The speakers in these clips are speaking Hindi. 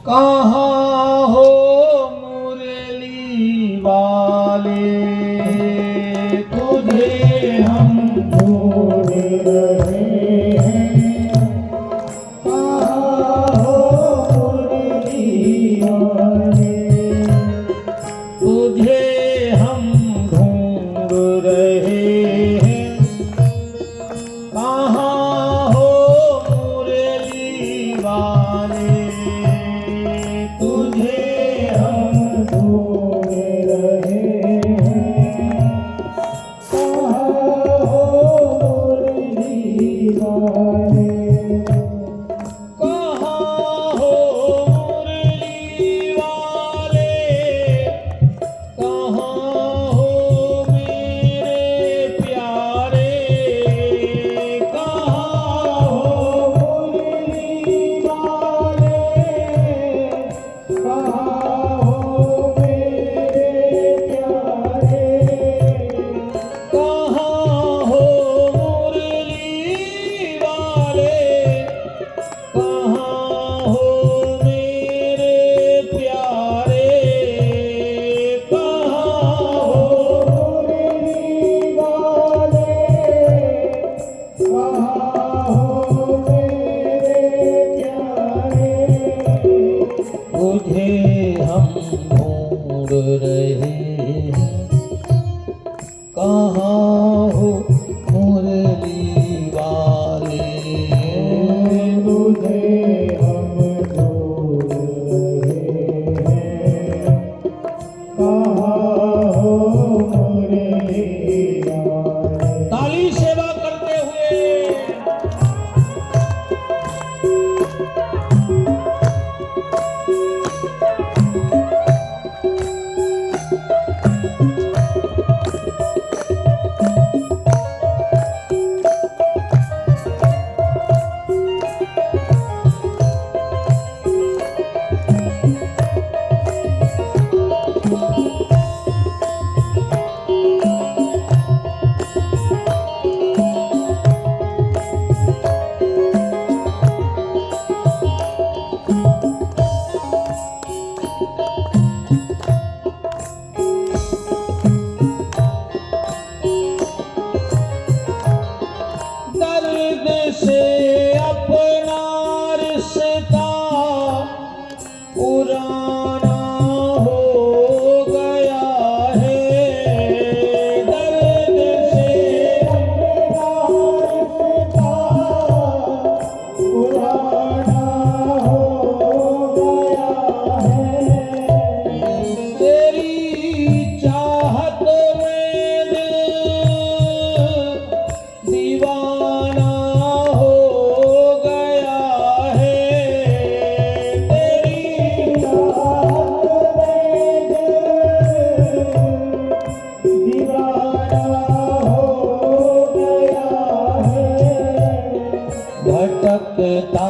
कहाँ हो मुरली वाले, तुझे हम ढूंढ रहे हैं। कहाँ हो मुरली वाले, तुझे हम ढूंढ रहे हैं। कहाँ हो मुरली वाले, तुझे हम ढूंढ रहे हैं। कहाँ हो मुरली वाले, तुझे हम ढूंढ रहे हैं। कहाँ हो मुरली वाले। ताली सेवा करते हुए से अपना रिश्ता पुराना हो गया है। दर्द से अपना रिश्ता पुराना हो गया है। तेरी चाहत में दिल दीवाना भटकता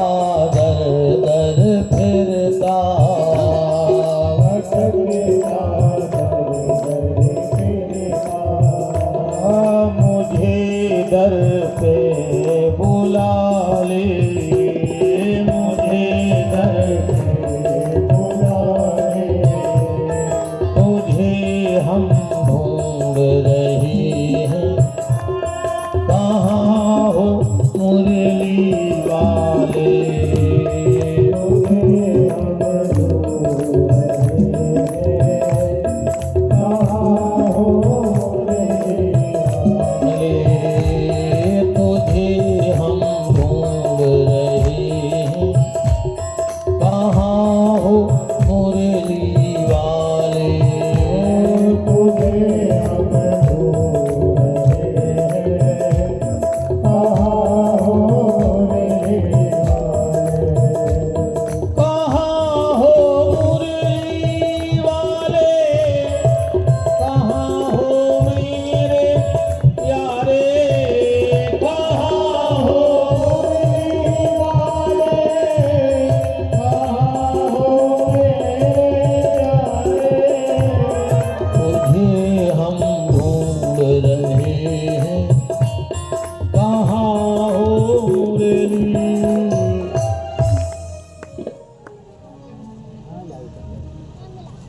दर दर फिरता, भटकता दर दर फिरता, मुझे दर पे बुला ले, मुझे दर पे बुला ले। तुझे हम ढूंढ रहे हैं। कहाँ हो मुरली वाले,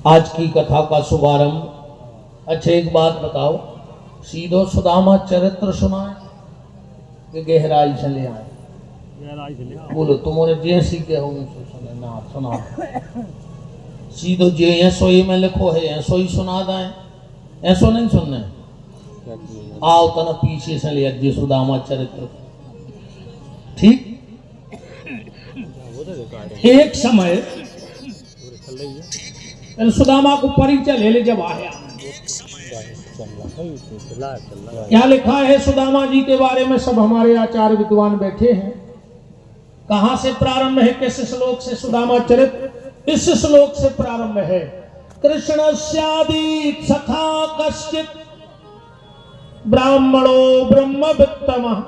आज की कथा का शुभारंभ। अच्छा एक बात बताओ, सीधो सुदामा चरित्र सुनाए कि गहराई से ले आए? बोलो तुम्हारे जैसी के होंगे सुने ना सुना। सीधो जे ऐसो ही में लिखो है ऐसो ही सुना दें, ऐसो नहीं सुनने। आओ तना पीछे से ले जी सुदामा चरित्र। ठीक। एक समय सुदामा को परिचय ले ले जब आया, क्या लिखा है सुदामा जी के बारे में? सब हमारे आचार्य विद्वान बैठे हैं। कहां से प्रारंभ है, किस श्लोक से सुदामा चरित्र? इस श्लोक से प्रारंभ है। कृष्णस्यादि सखा कश्चित् ब्राह्मणो ब्रह्मवित्तमः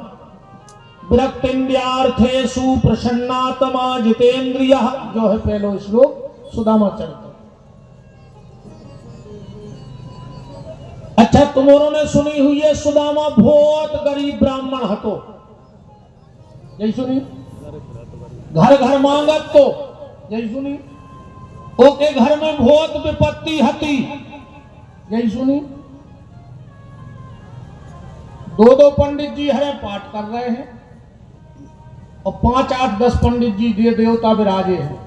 विरक्तिन्द्रियार्थेषु प्रसन्नात्मा जितेन्द्रियः। जो है पहलो श्लोक सुदामा चरित्र। अच्छा तुमोरों ने सुनी हुई है सुदामा बहुत गरीब ब्राह्मण हतो। यही सुनी? घर घर मांगत तो यही सुनी? ओके घर में बहुत विपत्ति हती। यही सुनी? दो पंडित जी हरे पाठ कर रहे हैं और 5, 8, 10 पंडित जी देवता विराजे हैं।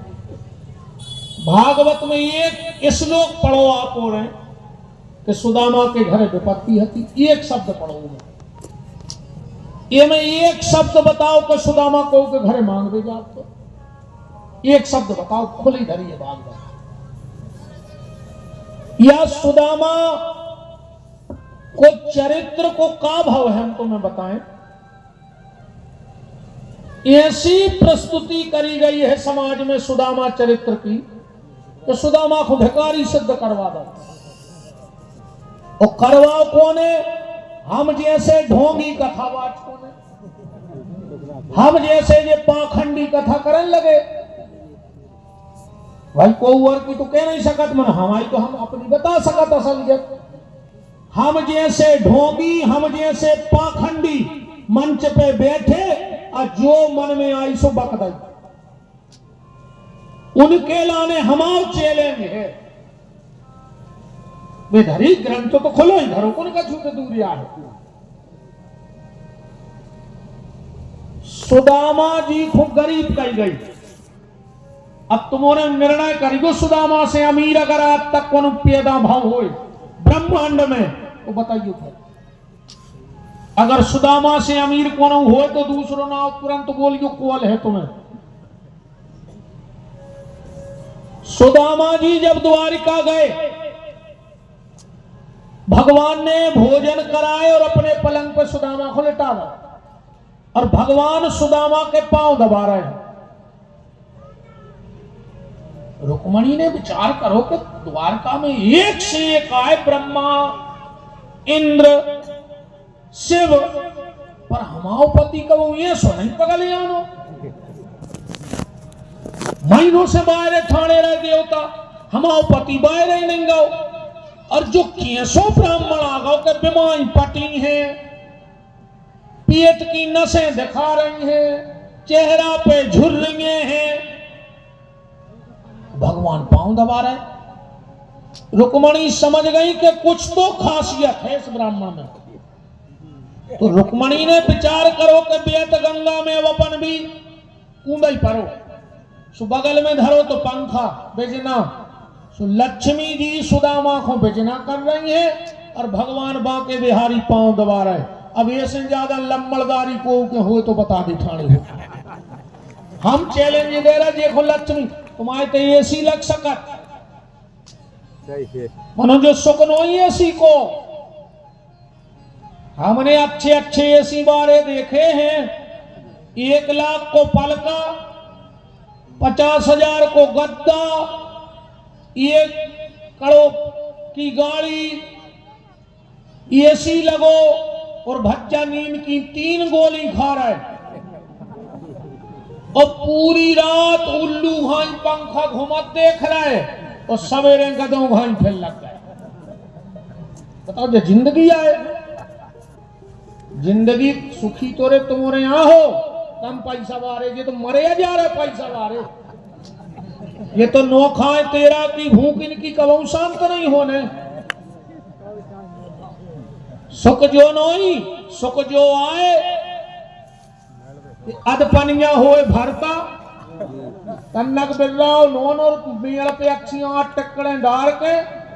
भागवत में एक श्लोक पढ़ो आप और हैं कि सुदामा के घर विपत्ति हती। एक शब्द पढ़ो ये में एक शब्द बताओ कि सुदामा को के घर मांग दे जाओ तो एक शब्द बताओ, खुली धरी है भागवत। या सुदामा को चरित्र को का भाव है हम तुम्हें बताएं। ऐसी प्रस्तुति करी गई है समाज में सुदामा चरित्र की तो सुदामा को भिखारी सिद्ध करवा दो। और करवाओ कौन है? हम जैसे ढोंगी कथावाच कौन है? हम जैसे ये पाखंडी कथा करने लगे। भाई को और की तो कह नहीं सकत मन हमारी तो हम अपनी बता सकत असलियत। हम जैसे ढोंगी, हम जैसे पाखंडी मंच पे बैठे और जो मन में आई सो बक दई। उनके लाने हमारे चैलेंज है। वे धरी ग्रंथ तो खोलो ही धरो कौन का छूटे दूर है। सुदामा जी खूब गरीब कही गई। अब तुम्हारे निर्णय करिगो सुदामा से अमीर अगर आज तक कौन पैदा भाव हो ब्रह्मांड में तो बताइए फिर। अगर सुदामा से अमीर कौन हो तो दूसरों ना तुरंत बोलियो कौन है तुम्हें। सुदामा जी जब द्वारिका गए भगवान ने भोजन कराए और अपने पलंग पर सुदामा को लिटा दिया और भगवान सुदामा के पांव दबा रहे हैं। रुक्मणी ने विचार करो कि द्वारका में एक से एक आए ब्रह्मा इंद्र शिव पर हमाओपति का वो ये सो नहीं पकड़ लिया महीनों से बाहर ठाणे रहे देवता हमाओपति बाहर ही नहीं गो। और जो केसो ब्राह्मण आ गो के बीमारी पटी है, पेट की नसें दिखा रही हैं, चेहरा पे झुर रही हैं, भगवान पांव दबा रहे। रुक्मणी समझ गई कि कुछ तो खासियत है इस ब्राह्मण में। तो रुक्मणी ने विचार करो कि बेत गंगा में अपन भी कूंदई परो, सो बगल में धरो तो पंखा बेजना। सो लक्ष्मी जी सुदामा को बेजना कर रही है और भगवान बांके बिहारी पांव दबा रहे। अब ये से ज्यादा लम्बड़दारी को हो तो बता दे ठाणे हो। हम चैलेंज दे रहे देखो लक्ष्मी तुम्हारे तो ऐसी लग सकत मनो जो सुकनो ऐसी को। हमने अच्छे अच्छे ऐसी बारे देखे हैं। 1 लाख को पलका, 50,000 को गद्दा, 1 करोड़ की गाड़ी, ऐसी लगो और भज्जा नींद की 3 गोली खा रहे और पूरी रात उल्लू घाई पंखा घुमत देख रहे और सवेरे गदों घाई फिर लग गए। बताओ जो जिंदगी आए, जिंदगी सुखी तो रे तुम्हारे यहाँ हो, कम पैसा वारे जे तो मरे जा रहे पैसा वारे। ये तो नोखा है तेरा की भूख इनकी कबहू शांत नहीं होने। सुख जो नोई सुख जो आए अदपनिया होए भरता कन्नक बिल्लाओ नोन और बीड़ पे अक्षियां टक्कड़े डाल के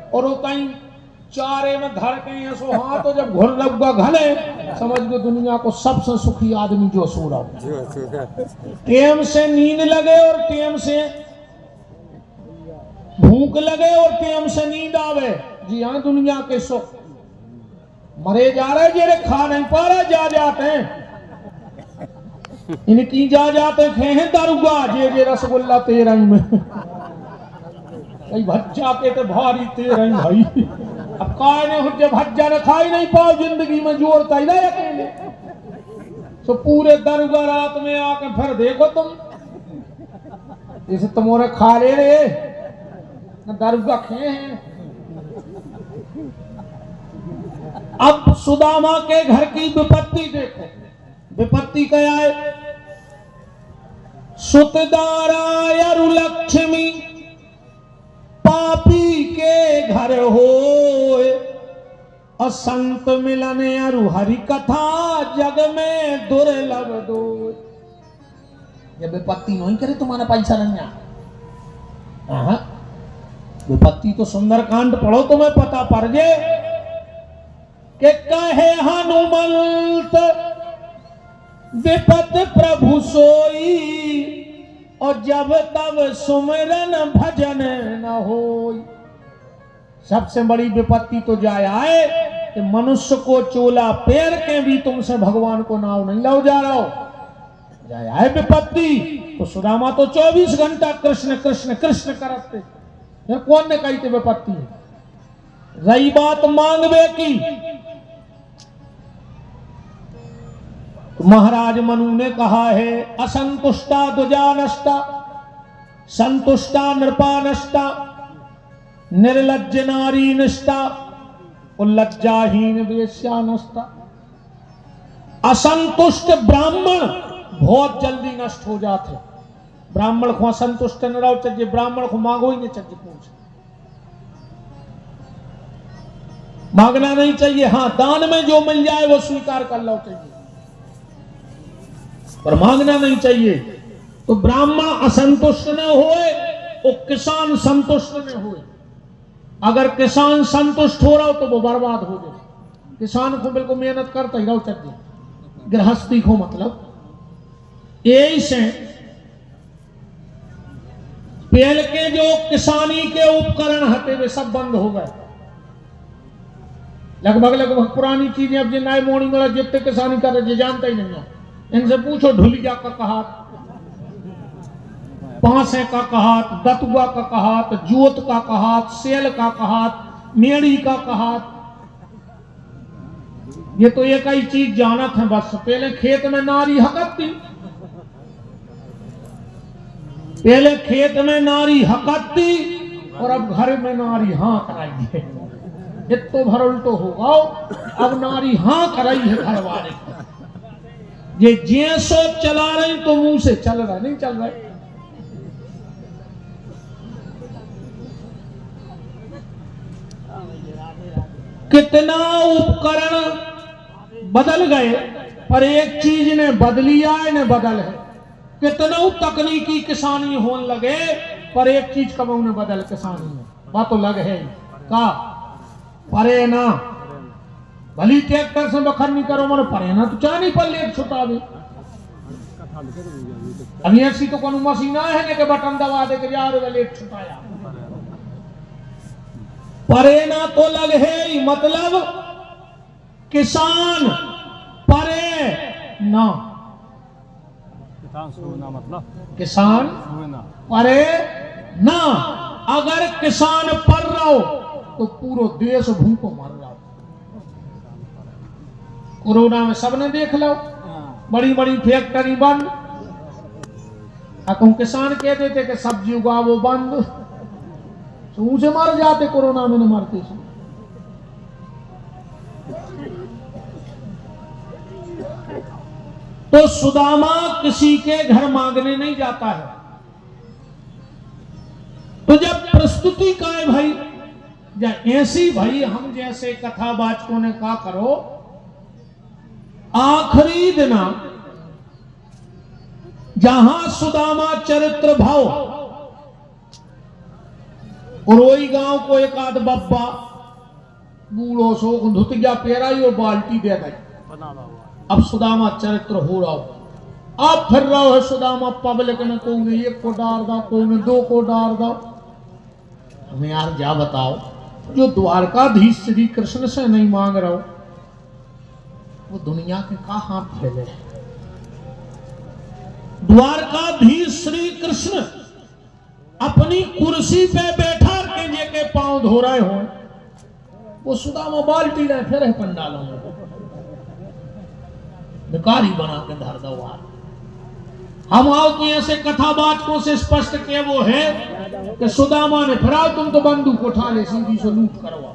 और वो कहीं चारे में धर के ऐसो हाथ तो जब घुर लगा घने समझ गए दुनिया को सबसे सुखी आदमी जो सो रहा। टेम से नींद लगे और टेम से भूख लगे और टेम से नींद आवे, जी हाँ दुनिया के सुख। मरे जा रहे जेरे खा नहीं पा रहे जा जाते हैं इनकी जा जाते खे हैं दारुगा जे रसगुल्ला तेरा ही में कई भज्जा के तो भारी तेरा ही भाई। अब काय ने हुज्जे भज्जा ने खाई नहीं पाओ जिंदगी में जोर का ही ना अकेले तो पूरे दारुगा रात में आके फिर देखो तुम जैसे तुम्हारे खा ले रहे दारुगा खे हैं। अब सुदामा के घर की विपत्ति देखो, विपत्ति क्या है? सुतदारायरु लक्ष्मी पापी के घर होए और संत मिलन अरु हरि कथा जग में दुर्लभ दो। ये विपत्ति नहीं करे तुम्हारा पैसा नहीं आ विपत्ति तो सुंदरकांड पढ़ो तुम्हें पता पड़ जाए कि कहे हनुमंत विपत प्रभु सोई और जब तब सुमिरन भजन न होई। सबसे बड़ी विपत्ति तो जाए आए कि मनुष्य को चोला पैर के भी तुमसे भगवान को नाव नहीं लो जा रहा हो। जाए आए विपत्ति तो सुदामा तो 24 घंटा कृष्ण कृष्ण कृष्ण करते, फिर कौन ने कही थी विपत्ति? रही बात मांगवे की तो महाराज मनु ने कहा है असंतुष्टा दुजा नष्टा संतुष्टा नृपा नष्टा निर्लज्ज नारी निष्ठा उल्लज्जाहीन वेश्या नष्टा। असंतुष्ट ब्राह्मण बहुत जल्दी नष्ट हो जाते। ब्राह्मण को असंतुष्ट न रहो चाहिए, ब्राह्मण को मांगो ही नहीं चाहिए, पूछ मांगना नहीं चाहिए। हाँ दान में जो मिल जाए वो स्वीकार कर लो चाहिए पर मांगना नहीं चाहिए। तो ब्राह्मण असंतुष्ट न होए और किसान संतुष्ट न होए। अगर किसान संतुष्ट हो रहा हो तो वो बर्बाद हो जाए। किसान को बिल्कुल मेहनत करता ही रहो चाहिए, गृहस्थी को मतलब यही से पहले के जो किसानी के उपकरण हटे वे सब बंद हो गए। लगभग पुरानी चीजें अब जो नए मोड़ी में जितने किसानी कर रहे जानते ही नहीं है। इनसे पूछो ढुलिया का कहात, पांसे का कहात, दतुआ का कहात, जोत का कहात, सेल का कहात, मेड़ी का कहात, ये तो एक ही चीज जानत है बस। पहले खेत में नारी हकती, पहले खेत में नारी हकती और अब घर में नारी हाँ कराई है। इतो भर उल्टो होगा, अब नारी हाँ कराई है घर वाले। ये जैसो चला रहे तो मुंह से चल रहा नहीं चल रहा। कितना उपकरण बदल गए पर एक चीज ने बदली आए ने बदल है। कितना तकनीकी किसानी होने लगे पर एक चीज कब उन्हें बदल किसानी में बात तो लग है का परे ना भली ट्रैक्टर से बखरनी करो मन परे ना तो चाह नहीं पर लेट छुटा दे। अब ऐसी तो कोई मशीन है ना कि बटन दबा दे के यार लेट छुटाया। परे ना तो लग है मतलब किसान परे ना, किसान परे ना। अगर किसान पर रहो तो पूरा देश भूखो मर रहा। कोरोना में सबने देख लो, बड़ी बड़ी फैक्ट्री बंद। अब किसान कह देते कि सब्जी उगाओ बंद, तो से मर जाते। कोरोना में न मरते से। तो सुदामा किसी के घर मांगने नहीं जाता है। प्रस्तुति का है भाई, या ऐसी भाई हम जैसे कथावाचकों ने कहा करो, आखिरी दिना जहां सुदामा चरित्र भाव, उरोई गांव को एक आध बब्बा बूढ़ो सो धुत गया पेराई और बाल्टी दे गई, अब सुदामा चरित्र हो रहा हो, अब फिर रहा है सुदामा पब्लिक ने को ने एक को डार दो, को ने दो को डार दो। हमें यार क्या बताओ, जो द्वारकाधीश श्री कृष्ण से नहीं मांग रहा हो वो दुनिया के कहां फैले। द्वारकाधीश श्री कृष्ण अपनी कुर्सी पे बैठा के जे के पांव धो रहे हो, वो सुदामा बाल्टी ले फिर है पंडालों में भिखारी बना के धर दो। हम आओ तो ऐसे कथावाचकों से स्पष्ट के वो है कि सुदामा ने फिर आओ तुम तो बंदूक उठा ले सीधी से लूट करवा,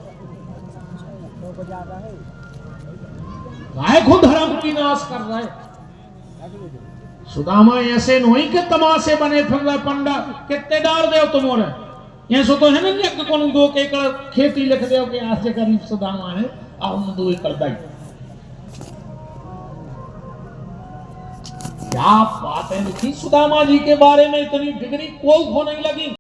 गाय को धर्म की नाश कर रहे। सुदामा ऐसे नहीं कि तमाशे बने फिर रहे, पंडा कितने डाल दे तुम्हारे ऐसा तो है ना कि कौन 2 एकड़ खेती लिख दे कि आज से करीब सुदामा है और 2 एकड़ दाई। क्या बात है लिखी सुदामा जी के बारे में, इतनी डिग्री कोई को नहीं लगी।